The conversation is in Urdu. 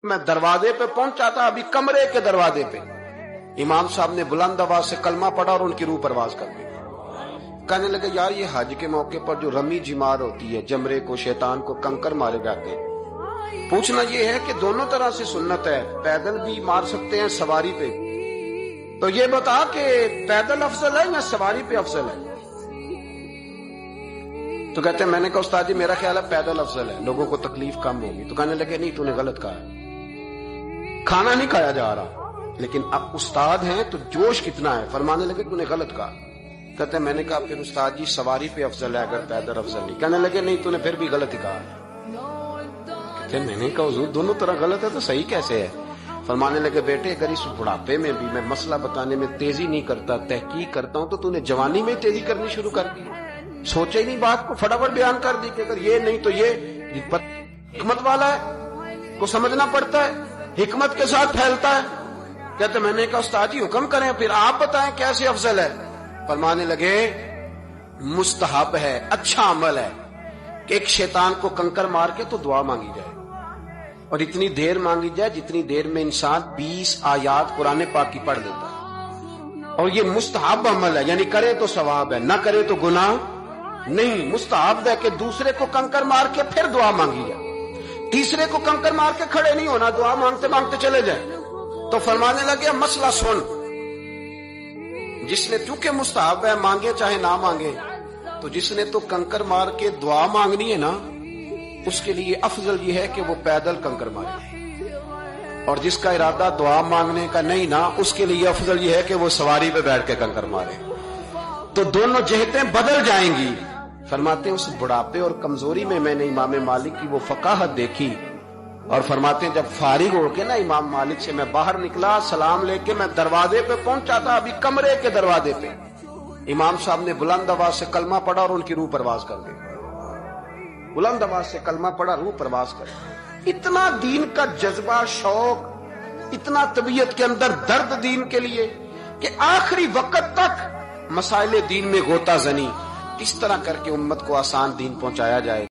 میں دروازے پہ پہنچا تھا، ابھی کمرے کے دروازے پہ امام صاحب نے بلند آواز سے کلمہ پڑھا اور ان کی روح پرواز کر دی۔ کہنے لگے یار یہ حج کے موقع پر جو رمی جمار ہوتی ہے، جمرے کو شیطان کو کنکر مارے جاتے ہیں، پوچھنا یہ ہے کہ دونوں طرح سے سنت ہے، پیدل بھی مار سکتے ہیں سواری پہ، تو یہ بتا کہ پیدل افضل ہے یا سواری پہ افضل ہے؟ تو کہتے ہیں میں نے کہا استاد جی میرا خیال ہے پیدل افضل ہے، لوگوں کو تکلیف کم ہوگی۔ تو کہنے لگے نہیں تو نے غلط کہا ہے، کھانا نہیں کھایا جا رہا، لیکن اب استاد ہیں تو جوش کتنا ہے، فرمانے لگے تو نے غلط کہا۔ کہتے ہیں میں نے کہا پھر استاد جی سواری پہ افضل ہے اگر پیدل افضل نہیں؟ کہنے لگے نہیں تو نے پھر بھی غلط ہی کہا۔ کہتے ہیں میں نے کہا حضور دونوں طرح غلط ہے تو صحیح کیسے ہے؟ فرمانے لگے بیٹے اگر اس بڑھاپے میں بھی میں مسئلہ بتانے میں تیزی نہیں کرتا، تحقیق کرتا ہوں، تو نے جوانی میں تیزی کرنی شروع کر دی، سوچے ہی نہیں بات کو، فٹافٹ بیان کر دی کہ اگر یہ نہیں تو یہ حکمت والا ہے کو سمجھنا پڑتا ہے، حکمت کے ساتھ پھیلتا ہے۔ کہتے میں نے کہا استاد جی حکم کریں، پھر آپ بتائیں کیسے افضل ہے؟ فرمانے لگے مستحب ہے، اچھا عمل ہے کہ ایک شیطان کو کنکر مار کے تو دعا مانگی جائے، اور اتنی دیر مانگی جائے جتنی دیر میں انسان 20 آیات قرآن پاک کی پڑھ لیتا ہے، اور یہ مستحب عمل ہے، یعنی کرے تو ثواب ہے، نہ کرے تو گناہ نہیں۔ مستحب ہے کہ دوسرے کو کنکر مار کے پھر دعا مانگی جائے، تیسرے کو کنکر مار کے کھڑے نہیں ہونا، دعا مانگتے مانگتے چلے جائیں۔ تو فرمانے لگے مسئلہ سن، جس نے چونکہ مستحب ہے مانگے چاہے نہ مانگے، تو جس نے تو کنکر مار کے دعا مانگنی ہے نا، اس کے لیے افضل یہ ہے کہ وہ پیدل کنکر مارے، اور جس کا ارادہ دعا مانگنے کا نہیں نا، اس کے لیے افضل یہ ہے کہ وہ سواری پہ بیٹھ کے کنکر مارے۔ تو دونوں جہتیں بدل جائیں گی۔ فرماتے ہیں اس بڑھاپے اور کمزوری میں نے امام مالک کی وہ فقاہت دیکھی، اور فرماتے ہیں جب فارغ ہو کے نا امام مالک سے میں باہر نکلا، سلام لے کے میں دروازے پہ پہنچا تھا، ابھی کمرے کے دروازے پہ امام صاحب نے بلند آواز سے کلمہ پڑھا اور ان کی روح پرواز کر گئی۔ بلند آواز سے کلمہ پڑھا، روح پرواز کر گئی۔ اتنا دین کا جذبہ، شوق، اتنا طبیعت کے اندر درد دین کے لیے کہ آخری وقت تک مسائل دین میں غوطہ زنی، کس طرح کر کے امت کو آسان دین پہنچایا جائے۔